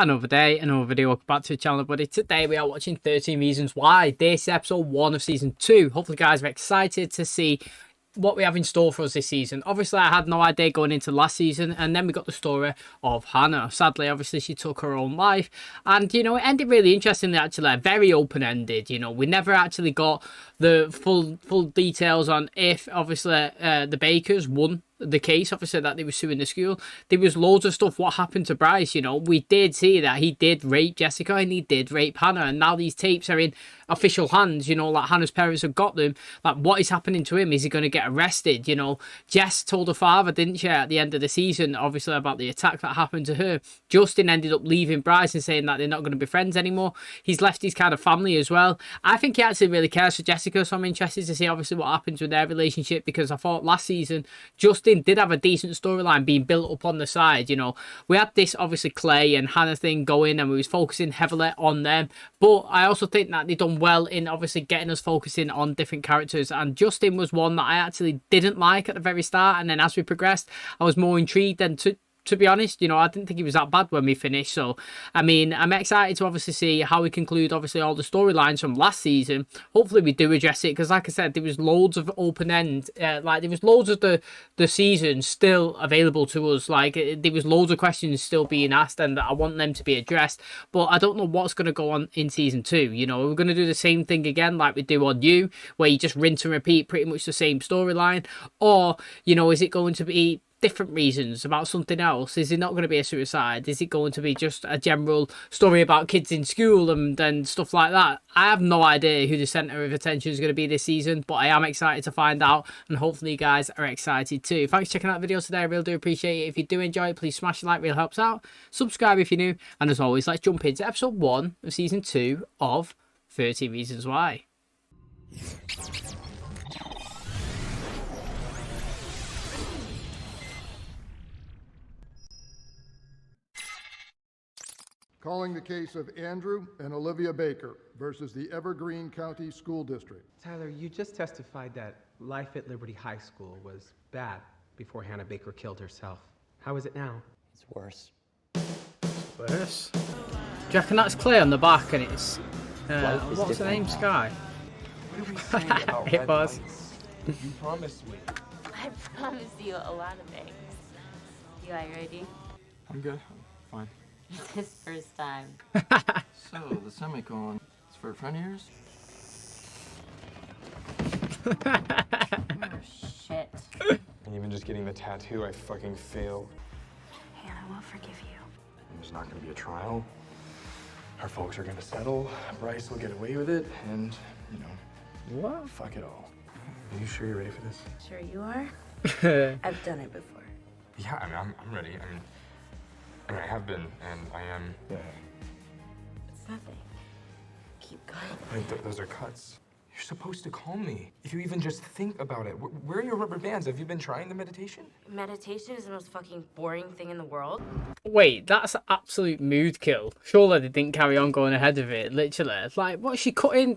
Another day, another video. Welcome back to the channel, buddy. Today we are watching 13 Reasons Why. This is episode 1 of season 2. Hopefully, guys are excited to see what we have in store for us this season. Obviously, I had no idea going into last season, and then we got the story of Hannah. Sadly, obviously, she took her own life, and you know, it ended really interestingly. Actually, very open-ended. You know, we never actually got the full details on if obviously the Bakers won the case, obviously, that they were suing the school. There was loads of stuff. What happened to Bryce? You know, we did see that he did rape Jessica and he did rape Hannah, and now these tapes are in official hands. You know, like Hannah's parents have got them. Like, what is happening to him? Is he going to get arrested? You know, Jess told her father, didn't she, at the end of the season, obviously, about the attack that happened to her. Justin ended up leaving Bryce and saying that they're not going to be friends anymore. He's left his kind of family as well. I think he actually really cares for Jessica, so I'm interested to see obviously what happens with their relationship, because I thought last season Justin did have a decent storyline being built up on the side. You know, we had this obviously Clay and Hannah thing going, and we was focusing heavily on them, but I also think that they done well in obviously getting us focusing on different characters, and Justin was one that I actually didn't like at the very start, and then as we progressed I was more intrigued. And to be honest, you know, I didn't think he was that bad when we finished. So, I mean, I'm excited to obviously see how we conclude, obviously, all the storylines from last season. Hopefully, we do address it, because, like I said, there was loads of open end. Like, there was loads of the season still available to us. Like, there was loads of questions still being asked, and I want them to be addressed. But I don't know what's going to go on in season 2. You know, we're going to do the same thing again like we do on You, where you just rinse and repeat pretty much the same storyline. Or, you know, is it going to be different reasons about something else? Is it not going to be a suicide? Is it going to be just a general story about kids in school and stuff like that? I have no idea who the centre of attention is going to be this season, but I am excited to find out, and hopefully you guys are excited too. Thanks for checking out the video today. I really do appreciate it. If you do enjoy it, please smash the like, really helps out. Subscribe if you're new, and as always, let's jump into episode 1 of season 2 of 13 Reasons Why. Calling the case of Andrew and Olivia Baker versus the Evergreen County School District. Tyler, you just testified that life at Liberty High School was bad before Hannah Baker killed herself. How is it now? It's worse. Worse? Do you reckon that's clear on the back, and it's what's the name? Now. Sky. What are we saying about It red was. lights? You promised me. I promise you a lot of things. You guys ready? I'm good. I'm fine. It's his first time. So, the semicolon is for a friend of yours? Oh, shit. And even just getting the tattoo, I fucking failed. Hannah will forgive you. There's not gonna be a trial. Our folks are gonna settle. Bryce will get away with it, and, you know, What? fuck it all. Are you sure you're ready for this? Sure you are? I've done it before. Yeah, I mean, I'm ready. I mean, I have been, and I am. Yeah. It's nothing. Keep going. I mean, those are cuts. You're supposed to calm me. If you even just think about it. Where are your rubber bands? Have you been trying the meditation? Meditation is the most fucking boring thing in the world. Wait, that's an absolute mood kill. Surely they didn't carry on going ahead of it, literally. It's like, what's she cutting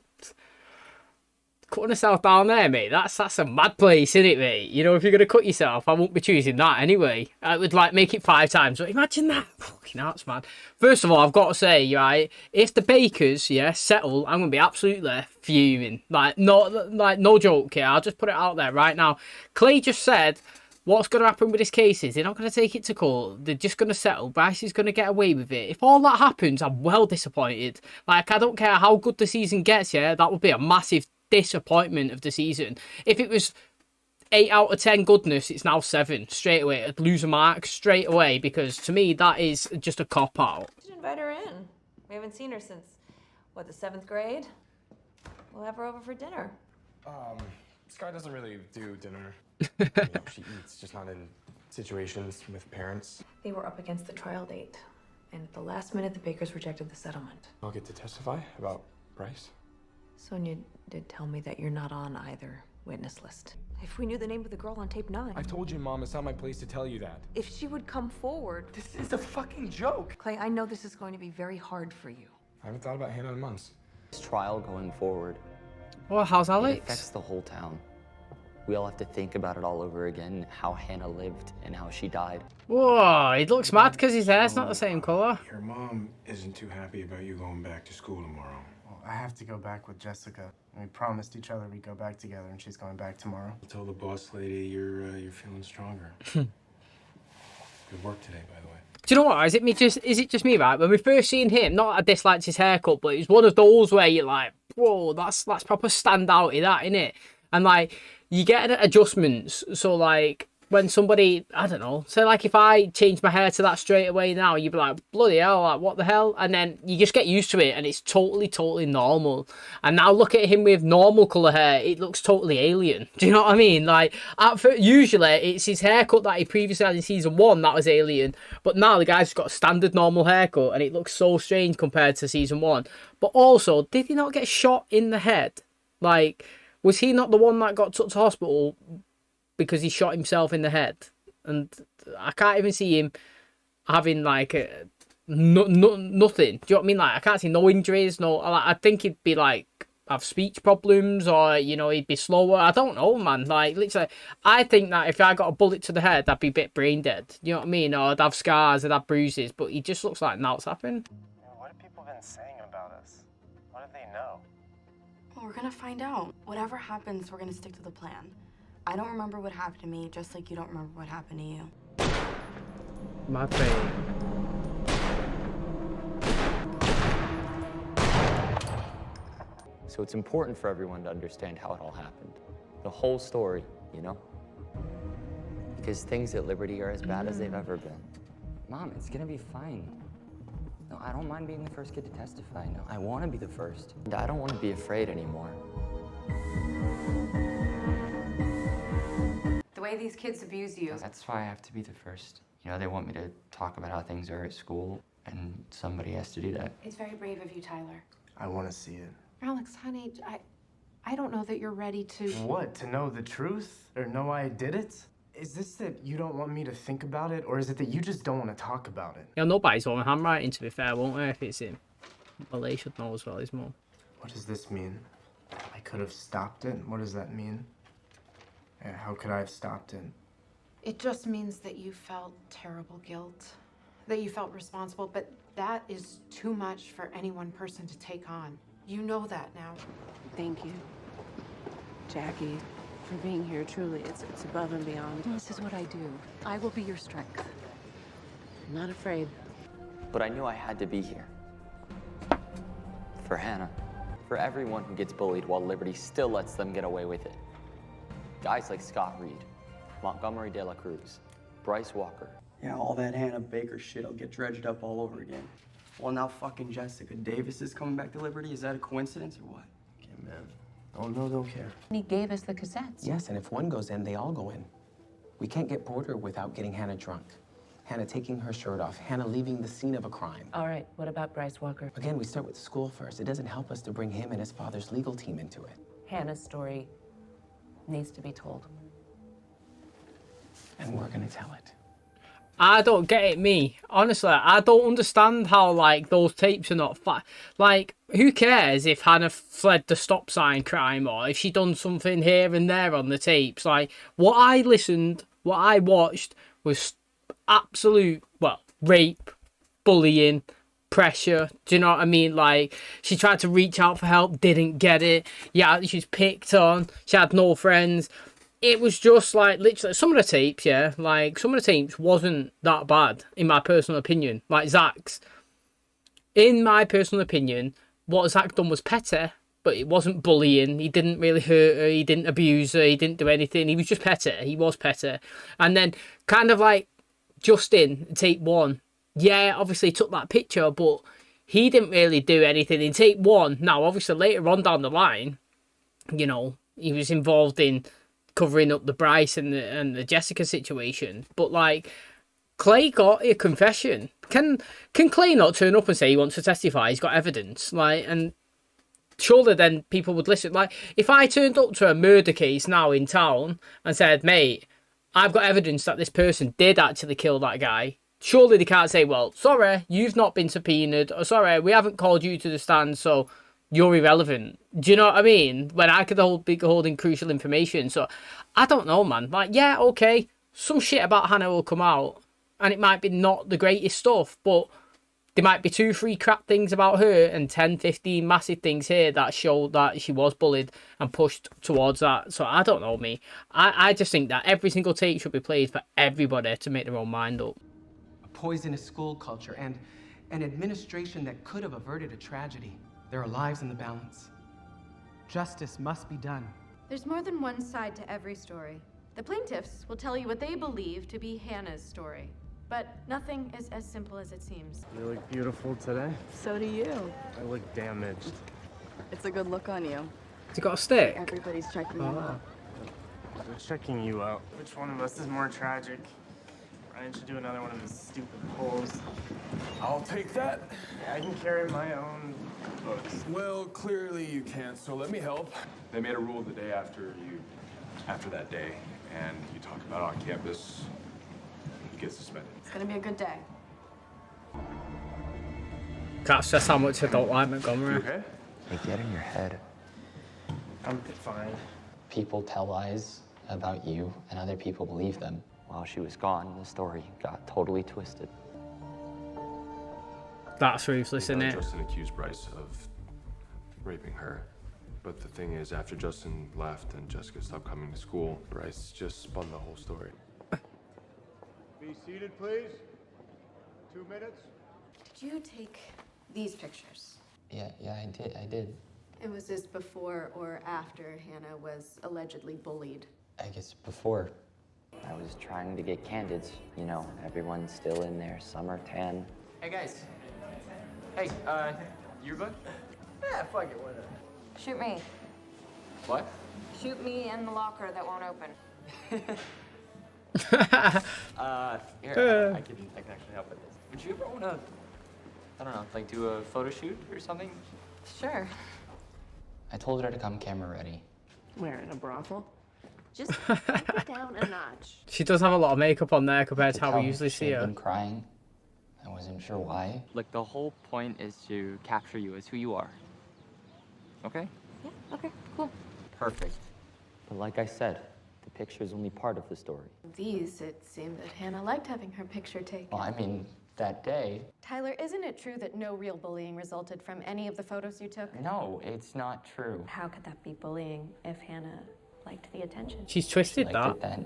herself down there, mate? That's a mad place, isn't it, mate? You know, if you're going to cut yourself, I won't be choosing that anyway. I would, like, make it 5 times. But imagine that. Fucking hell, that's mad. First of all, I've got to say, right, if the Bakers, yeah, settle, I'm going to be absolutely fuming. Like, no joke, yeah. I'll just put it out there right now. Clay just said, what's going to happen with this case is they're not going to take it to court. They're just going to settle. Bryce is going to get away with it. If all that happens, I'm well disappointed. Like, I don't care how good the season gets, yeah, that would be a massive disappointment of the season. If it was 8 out of 10 goodness, it's now 7 straight away. I'd lose a mark straight away, because to me that is just a cop out. We should invite her in. We haven't seen her since, what, the 7th grade? We'll have her over for dinner. Sky doesn't really do dinner. You know, she eats, just not in situations with parents. They were up against the trial date, and at the last minute, the Bakers rejected the settlement. I'll get to testify about Bryce. Sonia did tell me that you're not on either witness list. If we knew the name of the girl on tape 9. I've told you, Mom, it's not my place to tell you that. If she would come forward. This is a fucking joke. Clay, I know this is going to be very hard for you. I haven't thought about Hannah in months. This trial going forward, Well, how's it Alex? affects the whole town. We all have to think about it all over again, how Hannah lived and how she died. Whoa, he looks mad because his hair's not the same colour. Your mom isn't too happy about you going back to school tomorrow. Well, I have to go back with Jessica. We promised each other we'd go back together, and she's going back tomorrow. Tell the boss lady you're feeling stronger. Good work today, by the way. Do you know what? Is it just me, right? When we first seen him, not I disliked his haircut, but it was one of those where you're like, whoa, that's proper standouty, that, innit? And like, you get adjustments. So like, when somebody, I don't know, say like if I change my hair to that straight away now, you'd be like, bloody hell, like what the hell? And then you just get used to it and it's totally normal. And now look at him with normal colour hair, it looks totally alien. Do you know what I mean? Like, usually it's his haircut that he previously had in season 1 that was alien. But now the guy's got a standard normal haircut and it looks so strange compared to season 1. But also, did he not get shot in the head? Like, was he not the one that got took to hospital because he shot himself in the head? And I can't even see him having like nothing. Do you know what I mean? Like, I can't see no injuries. No, like, I think he'd be like have speech problems, or you know, he'd be slower. I don't know, man. Like, literally, I think that if I got a bullet to the head, I'd be a bit brain dead. You know what I mean? Or I'd have scars, I'd have bruises. But he just looks like nothing's happened. What have people been saying about us? What do they know? Well, we're gonna find out. Whatever happens, we're gonna stick to the plan. I don't remember what happened to me, just like you don't remember what happened to you. My babe. So it's important for everyone to understand how it all happened. The whole story, you know? Because things at Liberty are as bad as they've ever been. Mom, it's gonna be fine. No, I don't mind being the first kid to testify. No, I want to be the first. And I don't want to be afraid anymore. The way these kids abuse you. That's why I have to be the first. You know, they want me to talk about how things are at school, and somebody has to do that. It's very brave of you, Tyler. I want to see it. Alex, honey, I don't know that you're ready to... What? To know the truth? Or know I did it? Is this that you don't want me to think about it, or is it that you just don't want to talk about it? He'll know by his own handwriting, to be fair, won't he, if it's him? Well, they should know as well, his mum. What does this mean? I could have stopped it? What does that mean? And how could I have stopped it? It just means that you felt terrible guilt, that you felt responsible, but that is too much for any one person to take on. You know that now. Thank you, Jackie, for being here. Truly, it's above and beyond. This is what I do. I will be your strength. I'm not afraid. But I knew I had to be here. For Hannah. For everyone who gets bullied while Liberty still lets them get away with it. Guys like Scott Reed, Montgomery De La Cruz, Bryce Walker. Yeah, all that Hannah Baker shit will get dredged up all over again. Well, now fucking Jessica Davis is coming back to Liberty. Is that a coincidence or what? Okay, man. Don't know, don't care. He gave us the cassettes. Yes, and if one goes in, they all go in. We can't get Porter without getting Hannah drunk. Hannah taking her shirt off. Hannah leaving the scene of a crime. All right, what about Bryce Walker? Again, we start with school first. It doesn't help us to bring him and his father's legal team into it. Hannah's story needs to be told. And we're gonna tell it. I don't get it, me. Honestly, I don't understand how, like, those tapes are not... Like, who cares if Hannah fled the stop sign crime or if she done something here and there on the tapes? Like, what I watched was absolute, well, rape, bullying, pressure. Do you know what I mean? Like, she tried to reach out for help, didn't get it. Yeah, she was picked on. She had no friends. It was just like, literally, some of the tapes, yeah, like, some of the tapes wasn't that bad, in my personal opinion. Like, Zach's. In my personal opinion, what Zach done was petty, but it wasn't bullying. He didn't really hurt her, he didn't abuse her, he didn't do anything. He was just petty, he was petty. And then, kind of like, Justin, tape 1, yeah, obviously he took that picture, but he didn't really do anything in tape 1. Now, obviously, later on down the line, you know, he was involved in covering up the Bryce and the Jessica situation. But, like, Clay got a confession. Can Clay not turn up and say he wants to testify? He's got evidence. Like, and surely then people would listen. Like, if I turned up to a murder case now in town and said, mate, I've got evidence that this person did actually kill that guy, surely they can't say, well, sorry, you've not been subpoenaed, or sorry, we haven't called you to the stand, so you're irrelevant. Do you know what I mean? When I could be holding crucial information. So I don't know, man. Like, yeah, okay, some shit about Hannah will come out, and it might be not the greatest stuff, but there might be 2-3 crap things about her and 10-15 massive things here that show that she was bullied and pushed towards that. So I don't know, me. I just think that every single take should be played for everybody to make their own mind up. A poisonous school culture and an administration that could have averted a tragedy. There are lives in the balance. Justice must be done. There's more than one side to every story. The plaintiffs will tell you what they believe to be Hannah's story. But nothing is as simple as it seems. You look beautiful today. So do you. I look damaged. It's a good look on you. Has he got a stick? Everybody's checking you out. They're checking you out. Which one of us is more tragic? Ryan should do another one of his stupid polls. I'll take that. Yeah, I can carry my own books. Well, clearly you can't, so let me help. They made a rule the day after that day, and you talk about on campus, you get suspended. It's gonna be a good day. Can't stress how much I don't like Montgomery. Okay? They get in your head. I'm fine. People tell lies about you, and other people believe them. While she was gone, the story got totally twisted. That's ruthless, isn't it? Justin accused Bryce of raping her. But the thing is, after Justin left and Jessica stopped coming to school, Bryce just spun the whole story. Be seated, please. 2 minutes. Did you take these pictures? Yeah, I did. And was this before or after Hannah was allegedly bullied? I guess before. I was trying to get candids. You know, everyone's still in their summer tan. Hey, guys. Hey, yearbook? Yeah, fuck it, whatever. Shoot me. What? Shoot me in the locker that won't open. Here, I can actually help with this. Would you ever want to, I don't know, like do a photo shoot or something? Sure. I told her to come camera ready. Where, in a brothel? Just take it down a notch. She does have a lot of makeup on there compared to how we usually She see had her. been crying. I wasn't sure why. Like, the whole point is to capture you as who you are. Okay? Yeah, okay, cool. Perfect. But like I said, the picture's only part of the story. These, it seemed that Hannah liked having her picture taken. Well, I mean, that day... Tyler, isn't it true that no real bullying resulted from any of the photos you took? No, it's not true. How could that be bullying if Hannah liked the attention? She's twisted She that. liked it then.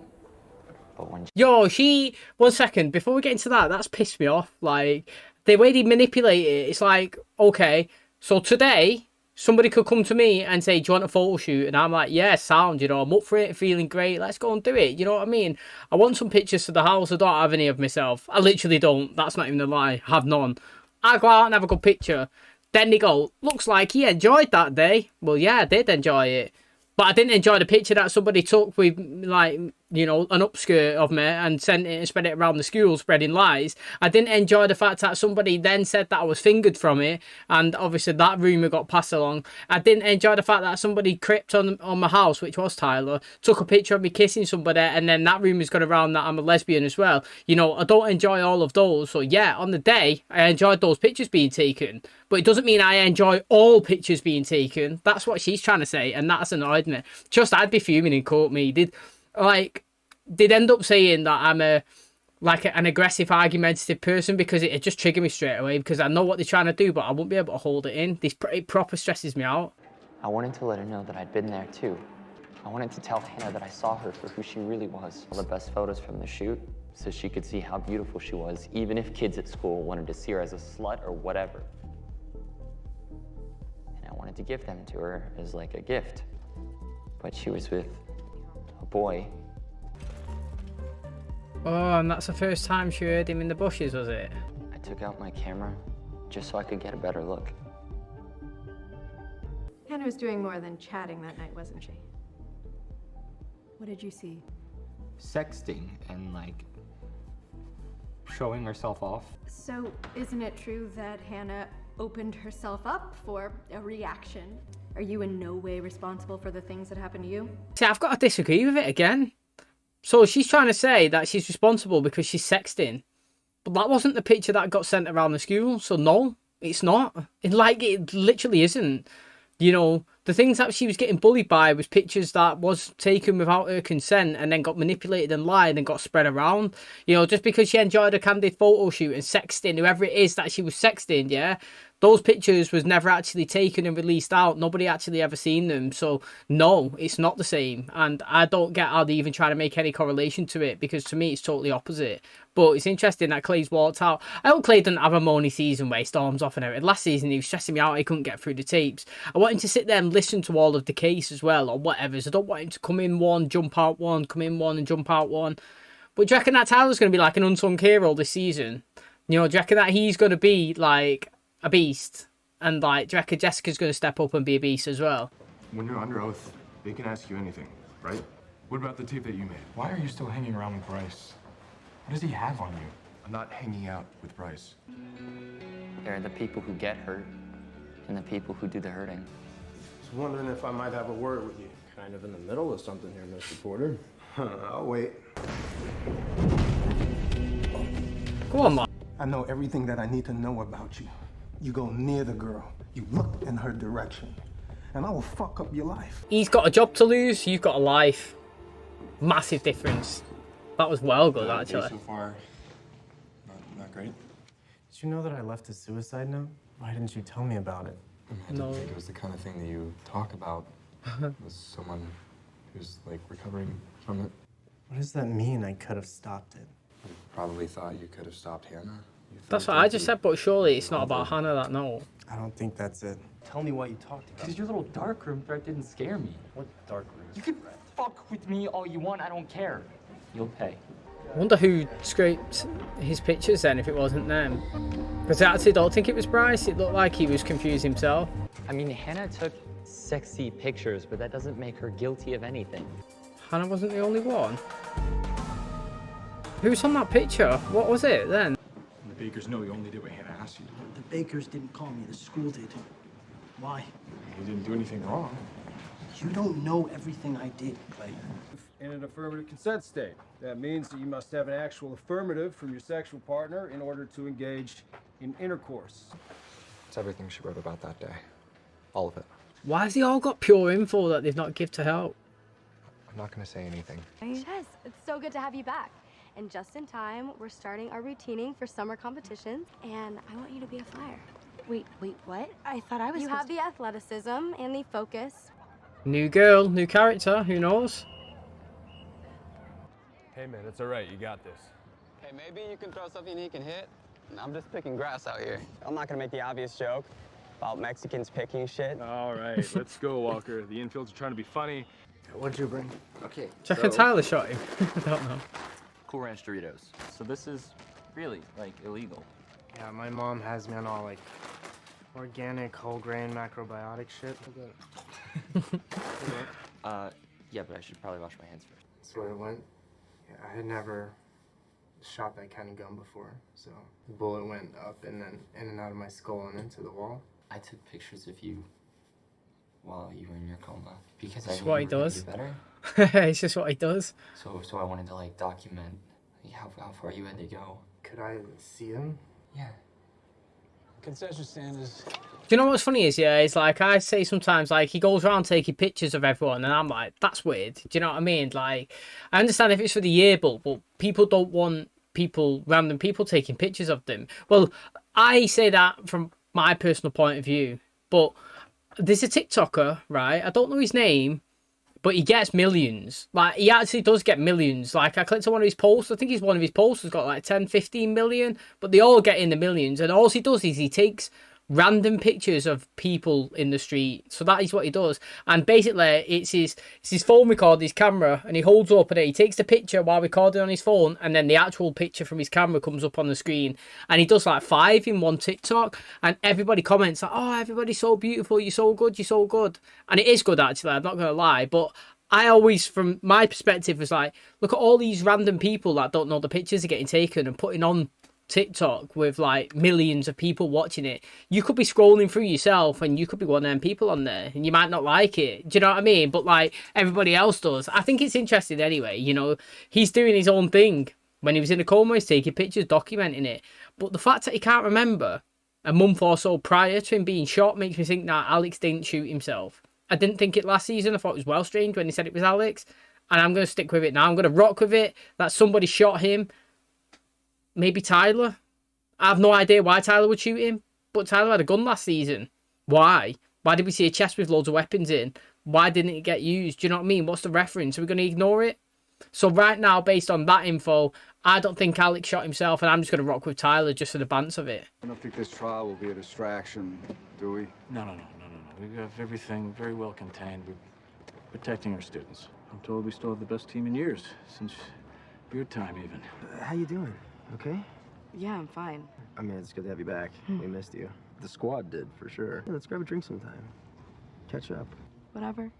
But when Yo, she... 1 second, before we get into that, that's pissed me off. Like, the way they manipulate it, it's like, okay, so today, somebody could come to me and say, do you want a photo shoot? And I'm like, yeah, sound, you know, I'm up for it, feeling great, let's go and do it. You know what I mean? I want some pictures to the house. I don't have any of myself. I literally don't. That's not even a lie. I have none. I go out and have a good picture. Then they go, looks like he enjoyed that day. Well, yeah, I did enjoy it. But I didn't enjoy the picture that somebody took with, like, you know, an upskirt of me and sent it and spread it around the school, spreading lies. I didn't enjoy the fact that somebody then said that I was fingered from it, and obviously that rumour got passed along. I didn't enjoy the fact that somebody crept on my house, which was Tyler, took a picture of me kissing somebody, and then that rumour's got around that I'm a lesbian as well. You know, I don't enjoy all of those. So yeah, on the day, I enjoyed those pictures being taken. But it doesn't mean I enjoy all pictures being taken. That's what she's trying to say, and that's annoyed me. Just I'd be fuming in court, me. They'd end up saying that I'm an aggressive, argumentative person because it'd just trigger me straight away because I know what they're trying to do, but I won't be able to hold it in. It proper stresses me out. I wanted to let her know that I'd been there too. I wanted to tell Hannah that I saw her for who she really was. All the best photos from the shoot so she could see how beautiful she was, even if kids at school wanted to see her as a slut or whatever. And I wanted to give them to her as like a gift. But she was with a boy. Oh, and that's the first time she heard him in the bushes, was it? I took out my camera just so I could get a better look. Hannah was doing more than chatting that night, wasn't she? What did you see? Sexting and, like, showing herself off. So, isn't it true that Hannah opened herself up for a reaction? Are you in no way responsible for the things that happened to you? See, I've got to disagree with it again. So she's trying to say that she's responsible because she's sexting. But that wasn't the picture that got sent around the school. So no, it's not. It literally isn't. You know, the things that she was getting bullied by was pictures that was taken without her consent and then got manipulated and lied and got spread around. You know, just because she enjoyed a candid photo shoot and sexting whoever it is that she was sexting, yeah, those pictures was never actually taken and released out. Nobody actually ever seen them. So no, it's not the same. And I don't get how they even try to make any correlation to it, because to me it's totally opposite. But it's interesting that Clay's walked out. I hope Clay doesn't have a moany season where he storms off and everything. Last season he was stressing me out. He couldn't get through the tapes. I want him to sit there and listen to all of the case as well, or whatever. So I don't want him to come in one, jump out one, come in one and jump out one. But do you reckon that Tyler's going to be like an unsung hero this season? You know, do you reckon that he's going to be like a beast? And like, do you reckon Jessica's going to step up and be a beast as well? When you're under oath, they can ask you anything, right? What about the tape that you made? Why are you still hanging around with Bryce? What does he have on you? I'm not hanging out with Bryce. There are the people who get hurt and the people who do the hurting. I was wondering if I might have a word with you. Kind of in the middle of something here, Mr. Porter. I'll wait. Go on, man. I know everything that I need to know about you. You go near the girl. You look in her direction. And I will fuck up your life. He's got a job to lose. You've got a life. Massive difference. That was well good, actually. So far, not great. Did you know that I left a suicide note? Why didn't you tell me about it? I didn't think it was the kind of thing that you talk about with someone who's like recovering from it. What does that mean, I could have stopped it? You probably thought you could have stopped Hannah. That's what I just said, but surely it's not about Hannah, that note. I don't think that's it. Tell me what you talked about. Because your little darkroom threat didn't scare me. What dark room? You can fuck with me all you want, I don't care. You'll pay. I wonder who scraped his pictures then if it wasn't them. Because I actually don't think it was Bryce. It looked like he was confused himself. I mean, Hannah took sexy pictures, but that doesn't make her guilty of anything. Hannah wasn't the only one. Who's on that picture? What was it then? The Bakers know you only did what Hannah asked you to do. The Bakers didn't call me, the school did. Why? You didn't do anything wrong. You don't know everything I did, Clay. In an affirmative consent state. That means that you must have an actual affirmative from your sexual partner in order to engage in intercourse. It's everything she wrote about that day. All of it. Why has he all got pure info that they've not give to help? I'm not gonna say anything. Yes, it's so good to have you back. And just in time, we're starting our routining for summer competitions, and I want you to be a flyer. Wait, what? I thought I was You have the athleticism and the focus. New girl, new character, who knows? Hey man, it's all right. You got this. Hey, maybe you can throw something he can hit. I'm just picking grass out here. I'm not gonna make the obvious joke about Mexicans picking shit. All right, let's go, Walker. The infield's trying to be funny. What'd you bring? Okay. Check so, Tyler shot him. I don't know. Cool Ranch Doritos. So this is really, like, illegal. Yeah, my mom has me on all, like, organic, whole grain, macrobiotic shit. Yeah, but I should probably wash my hands first. That's where it went. Yeah, I had never shot that kind of gun before, so the bullet went up and then in and out of my skull and into the wall. I took pictures of you while you were in your coma because That's I what he knew you does. Better. It's just what he does. So I wanted to like document how far you had to go. Could I see him? Yeah. Concession stand is. Do you know what's funny is, yeah, it's like I say sometimes, like, he goes around taking pictures of everyone, and I'm like, that's weird. Do you know what I mean? Like, I understand if it's for the yearbook, but people don't want random people taking pictures of them. Well, I say that from my personal point of view, but there's a TikToker, right? I don't know his name, but he gets millions. Like, he actually does get millions. Like, I clicked on one of his posts. I think one of his posts has got like 10, 15 million, but they all get in the millions. And all he does is he takes random pictures of people in the street. So that is what he does. And basically, it's his phone recorder, his camera, and he holds up and he takes the picture while recording on his phone, and then the actual picture from his camera comes up on the screen. And he does like 5 in one TikTok, and everybody comments like, oh, everybody's so beautiful, you're so good, you're so good. And it is good, actually, I'm not going to lie, but I always, from my perspective, was like, look at all these random people that don't know the pictures are getting taken and putting on TikTok with like millions of people watching it. You could be scrolling through yourself and you could be one of them people on there and you might not like it. Do you know what I mean? But like everybody else does. I think it's interesting anyway. You know, he's doing his own thing. When he was in a coma, he's taking pictures, documenting it. But the fact that he can't remember a month or so prior to him being shot makes me think that Alex didn't shoot himself. I didn't think it last season. I thought it was well strange when they said it was Alex. And I'm going to stick with it now. I'm going to rock with it that somebody shot him. Maybe Tyler. I have no idea why Tyler would shoot him. But Tyler had a gun last season. Why? Why did we see a chest with loads of weapons in? Why didn't it get used? Do you know what I mean? What's the reference? Are we going to ignore it? So right now, based on that info, I don't think Alex shot himself. And I'm just going to rock with Tyler just for the bants of it. I don't think this trial will be a distraction, do we? No. We have everything very well contained. We're protecting our students. I'm told we still have the best team in years, since your time even. How you doing? Okay? Yeah, I'm fine. I mean, it's good to have you back. We missed you. The squad did, for sure. Yeah, let's grab a drink sometime. Catch up. Whatever.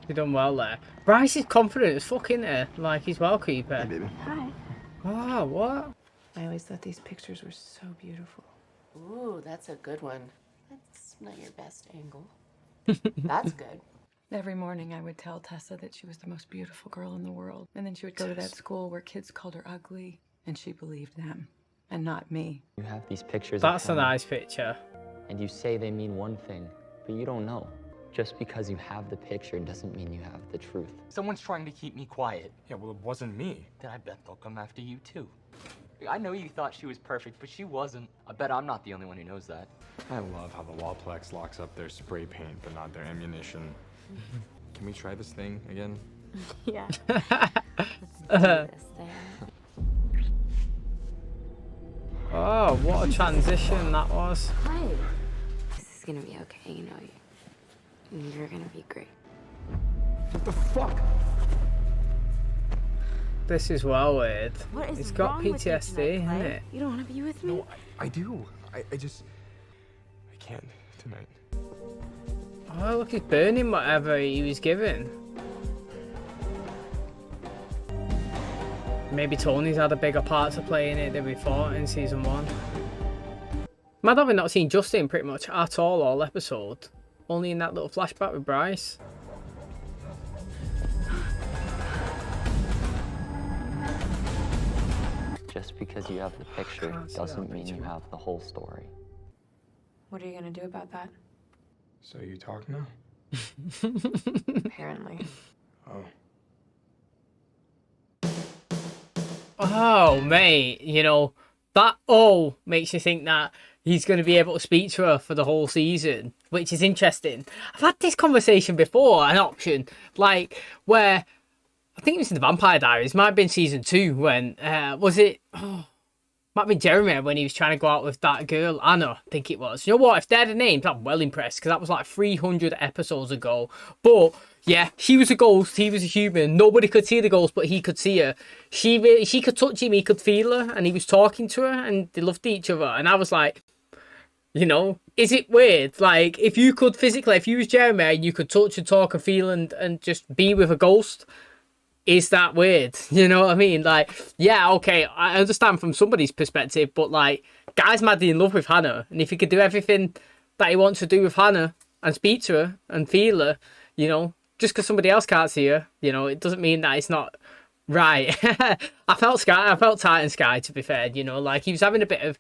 You done well there. Bryce is confident as fuck, isn't he? Like, he's well keeper. Hey, baby. Hi. Oh, what? I always thought these pictures were so beautiful. Ooh, that's a good one. That's not your best angle. That's good. Every morning I would tell Tessa that she was the most beautiful girl in the world. And then she would go to that school where kids called her ugly. And she believed them. And not me. You have these pictures. That's a nice picture. And you say they mean one thing, but you don't know. Just because you have the picture doesn't mean you have the truth. Someone's trying to keep me quiet. Yeah, well, it wasn't me. Then I bet they'll come after you too. I know you thought she was perfect, but she wasn't. I bet I'm not the only one who knows that. I love how the Wallplex locks up their spray paint, but not their ammunition. Can we try this thing again? Yeah. Let's do this thing. Oh, what a transition that was. Hi. This is gonna be okay, you know. You're gonna be great. What the fuck? This is well weird. What is It's got wrong with you PTSD, tonight, isn't Clay? it? You don't want to be with me? No, I do. I can't tonight. Oh, look, he's burning whatever he was given. Maybe Tony's had a bigger part to play in it than we thought in season 1. Mad having not seen Justin pretty much at all episode. Only in that little flashback with Bryce. Just because you have the picture doesn't mean you have the whole story. What are you gonna do about that? So you talk now? Apparently. Oh. Oh, mate, you know, that makes you think that he's going to be able to speak to her for the whole season, which is interesting. I've had this conversation before, an option, like, where, I think it was in the Vampire Diaries, might have been season 2, when, was it, might have been Jeremy, when he was trying to go out with that girl, Anna, I think it was. You know what, if they're the names, I'm well impressed, because that was like 300 episodes ago, but... yeah, she was a ghost, he was a human. Nobody could see the ghost, but he could see her. She could touch him, he could feel her, and he was talking to her, and they loved each other. And I was like, you know, is it weird? Like, if you could physically, if you was Jeremy, and you could touch and talk and feel and just be with a ghost, is that weird? You know what I mean? Like, yeah, okay, I understand from somebody's perspective, but like, guy's madly in love with Hannah, and if he could do everything that he wants to do with Hannah, and speak to her, and feel her, you know, just because somebody else can't see her, you know, it doesn't mean that it's not right. I felt Titan Sky, to be fair, you know, like he was having a bit of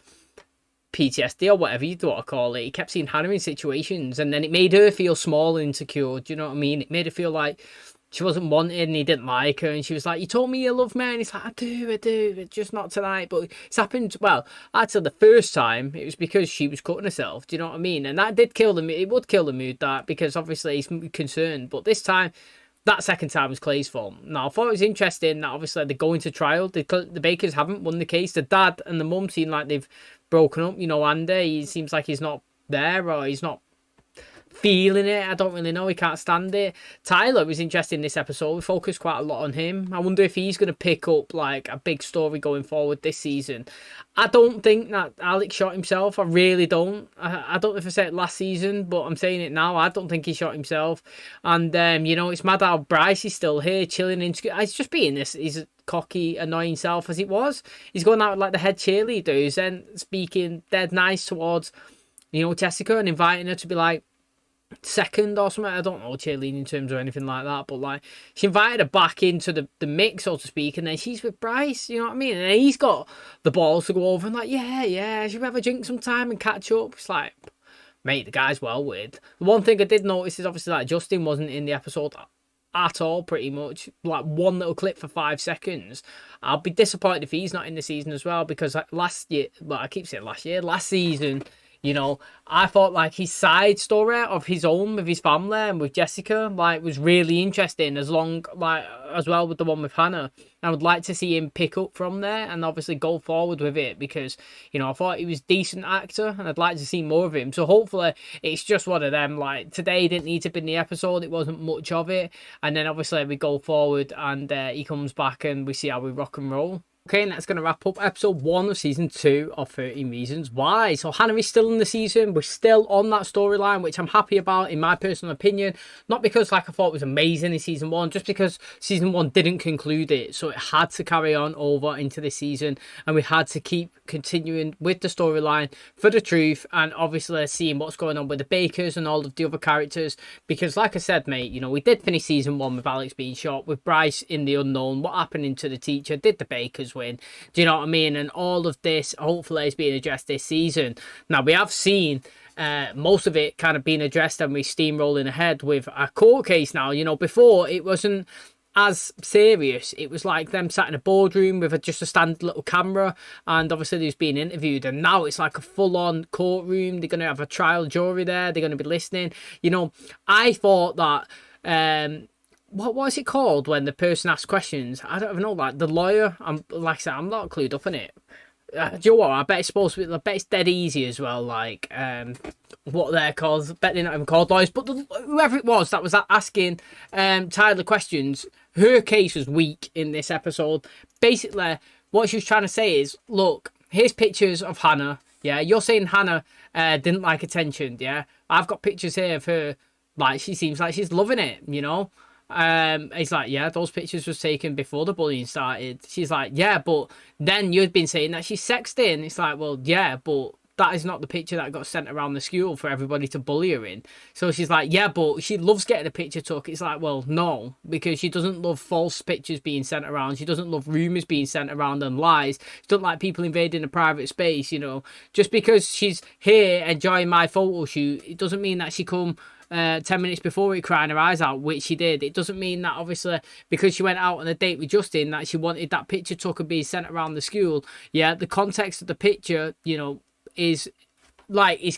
PTSD or whatever you want to call it. He kept seeing Hannah in situations, and then it made her feel small and insecure. Do you know what I mean? It made her feel like she wasn't wanted and he didn't like her, and she was like, you told me you love me, and he's like, I do, it's just not tonight. But it's happened, well, actually the first time it was because she was cutting herself, do you know what I mean? And that did kill the mood. It would kill the mood, that, because obviously he's concerned. But this time, that second time was Clay's fault. Now I thought it was interesting that obviously they're going to trial. The Bakers haven't won the case. The dad and the mum seem like they've broken up. You know, Andy, he seems like he's not there, or he's not feeling it. I don't really know. He can't stand it. Tyler was interesting in this episode. We focused quite a lot on him. I wonder if he's going to pick up like a big story going forward this season. I don't think that Alex shot himself. I really don't. I don't know if I said it last season, but I'm saying it now. I don't think he shot himself. And you know, it's mad how Bryce is still here chilling in school. He's just being his cocky, annoying self as it was. He's going out like the head cheerleader, who's then speaking dead nice towards, you know, Jessica, and inviting her to be like, second or something. I don't know, cheerleading terms or anything like that, but like she invited her back into the mix, so to speak, and then she's with Bryce, you know what I mean? And he's got the balls to go over and like, yeah, should we have a drink sometime and catch up? It's like, mate, the guy's well with. The one thing I did notice is obviously like Justin wasn't in the episode at all, pretty much. Like one little clip for 5 seconds. I'll be disappointed if he's not in the season as well, because last season, you know, I thought like his side story of his own with his family and with Jessica like was really interesting, as well with the one with Hannah. I would like to see him pick up from there and obviously go forward with it, because, you know, I thought he was a decent actor and I'd like to see more of him. So hopefully it's just one of them, like today didn't need to be in the episode, it wasn't much of it, and then obviously we go forward and he comes back and we see how we rock and roll. Okay, and that's going to wrap up episode 1 of season 2 of 13 Reasons Why. So Hannah is still in the season. We're still on that storyline, which I'm happy about in my personal opinion. Not because like I thought it was amazing in season 1, just because season 1 didn't conclude it. So it had to carry on over into this season, and we had to keep continuing with the storyline for the truth, and obviously seeing what's going on with the Bakers and all of the other characters. Because like I said, mate, you know, we did finish season 1 with Alex being shot, with Bryce in the unknown, what happened to the teacher, did the Bakers win? Do you know what I mean? And all of this hopefully is being addressed this season. Now we have seen most of it kind of being addressed, and we're steamrolling ahead with a court case now. You know, before it wasn't as serious. It was like them sat in a boardroom with just a standard little camera, and obviously he was being interviewed, and now it's like a full-on courtroom. They're going to have a trial jury there, they're going to be listening. You know, I thought that what was it called when the person asks questions? I don't even know, like the lawyer. Like I said, I'm not clued up in it. Do you know what? I bet it's supposed to be. I bet it's dead easy as well. Like what they're called. I bet they're not even called lawyers. But whoever it was that was asking Tyler questions, her case was weak in this episode. Basically, what she was trying to say is, look, here's pictures of Hannah. Yeah, you're saying Hannah didn't like attention. Yeah, I've got pictures here of her. Like she seems like she's loving it. You know. He's like, yeah, those pictures was taken before the bullying started. She's like, yeah, but then you'd been saying that she's sexting. It's like, well, yeah, but that is not the picture that got sent around the school for everybody to bully her in. So she's like, yeah, but she loves getting a picture took. It's like, well, no, because she doesn't love false pictures being sent around. She doesn't love rumours being sent around and lies. She doesn't like people invading a private space, you know. Just because she's here enjoying my photo shoot, it doesn't mean that she come 10 minutes before it crying her eyes out, which she did. It doesn't mean that obviously because she went out on a date with Justin that she wanted that picture took and being sent around the school. Yeah, the context of the picture, you know, is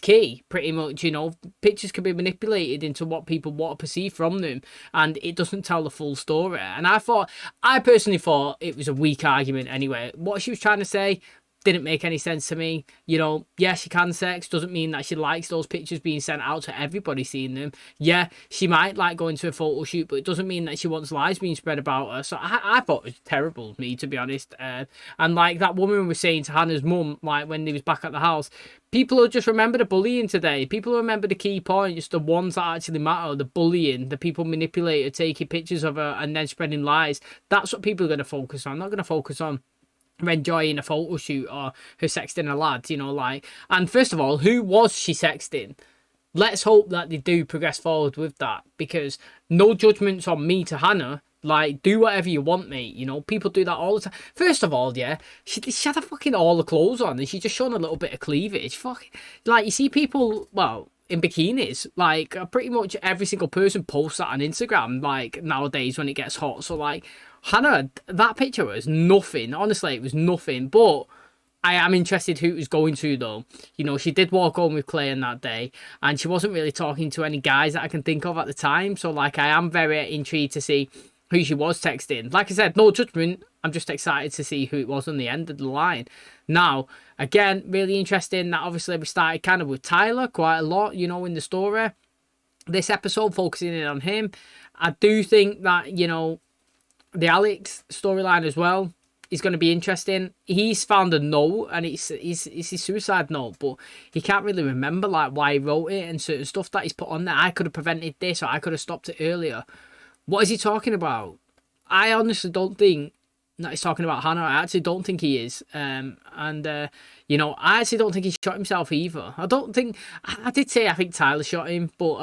key, pretty much. You know, pictures can be manipulated into what people want to perceive from them, and it doesn't tell the full story. And I personally thought it was a weak argument anyway. What she was trying to say didn't make any sense to me. You know, yeah, she can sex, doesn't mean that she likes those pictures being sent out to everybody seeing them. Yeah, she might like going to a photo shoot, but it doesn't mean that she wants lies being spread about her. So I thought it was terrible, me, to be honest. And like that woman was saying to Hannah's mum, like when they was back at the house, people will just remember the bullying today. People will remember the key points, the ones that actually matter, the bullying, the people manipulating, taking pictures of her and then spreading lies. That's what people are going to focus on. Not going to focus on enjoying a photo shoot or her sexting a lad, you know, like. And first of all, who was she sexting? Let's hope that they do progress forward with that, because no judgments on me to Hannah. Like, do whatever you want, mate. You know, people do that all the time. First of all, yeah, she had a fucking all the clothes on and she just shown a little bit of cleavage. Fucking, like, you see people, well, in bikinis, like, pretty much every single person posts that on Instagram, like, nowadays when it gets hot. So, like, Hannah, that picture was nothing. Honestly, it was nothing. But I am interested who it was going to, though. You know, she did walk home with Clay on that day, and she wasn't really talking to any guys that I can think of at the time. So, like, I am very intrigued to see who she was texting. Like I said, no judgment. I'm just excited to see who it was on the end of the line. Now, again, really interesting that obviously we started kind of with Tyler quite a lot, you know, in the story. This episode focusing in on him. I do think that, you know, the Alex storyline as well is going to be interesting. He's found a note, and it's his suicide note, but he can't really remember like why he wrote it and certain stuff that he's put on there. I could have prevented this, or I could have stopped it earlier. What is he talking about? I honestly don't think that he's talking about Hannah. I actually don't think he is. You know, I actually don't think he shot himself either. I don't think... I did say I think Tyler shot him, but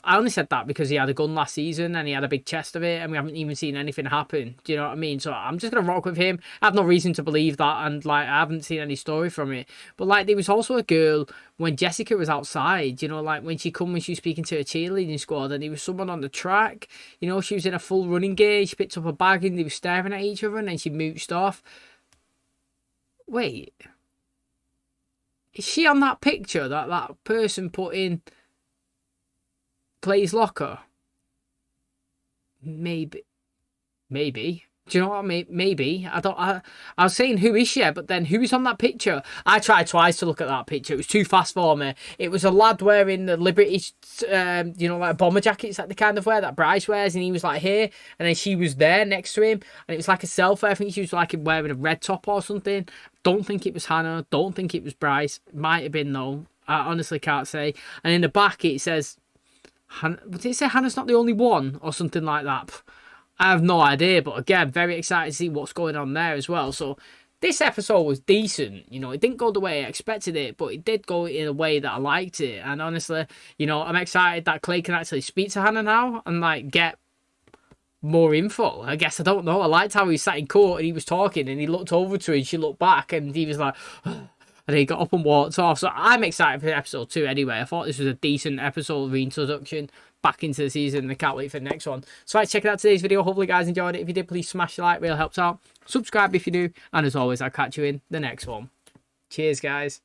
I only said that because he had a gun last season and he had a big chest of it and we haven't even seen anything happen. Do you know what I mean? So I'm just going to rock with him. I have no reason to believe that, and, like, I haven't seen any story from it. But, like, there was also a girl when Jessica was outside, you know, like, when she was speaking to her cheerleading squad and there was someone on the track, you know, she was in a full running gear, she picked up a bag and they were staring at each other and then she mooched off. Wait... Is she on that picture that that person put in Clay's locker? Maybe. Do you know what I mean? Maybe. I was saying who is she, but then who is on that picture? I tried twice to look at that picture. It was too fast for me. It was a lad wearing the Liberty, you know, like bomber jackets that they kind of wear, that Bryce wears, and he was like here, and then she was there next to him, and it was like a selfie. I think she was like wearing a red top or something. Don't think it was Hannah. Don't think it was Bryce. Might have been though. I honestly can't say. And in the back it says, did it say Hannah's not the only one or something like that? I have no idea, but again, very excited to see what's going on there as well. So this episode was decent. You know, it didn't go the way I expected it, but it did go in a way that I liked it. And honestly, you know, I'm excited that Clay can actually speak to Hannah now and, like, get more info. I guess, I don't know. I liked how he sat in court and he was talking and he looked over to her and she looked back and he was like... And he got up and walked off. So I'm excited for episode 2 anyway. I thought this was a decent episode, reintroduction back into the season, and I can't wait for the next one. So let's check out today's video. Hopefully you guys enjoyed it. If you did, please smash the like, really helps out. Subscribe if you do. And as always, I'll catch you in the next one. Cheers, guys.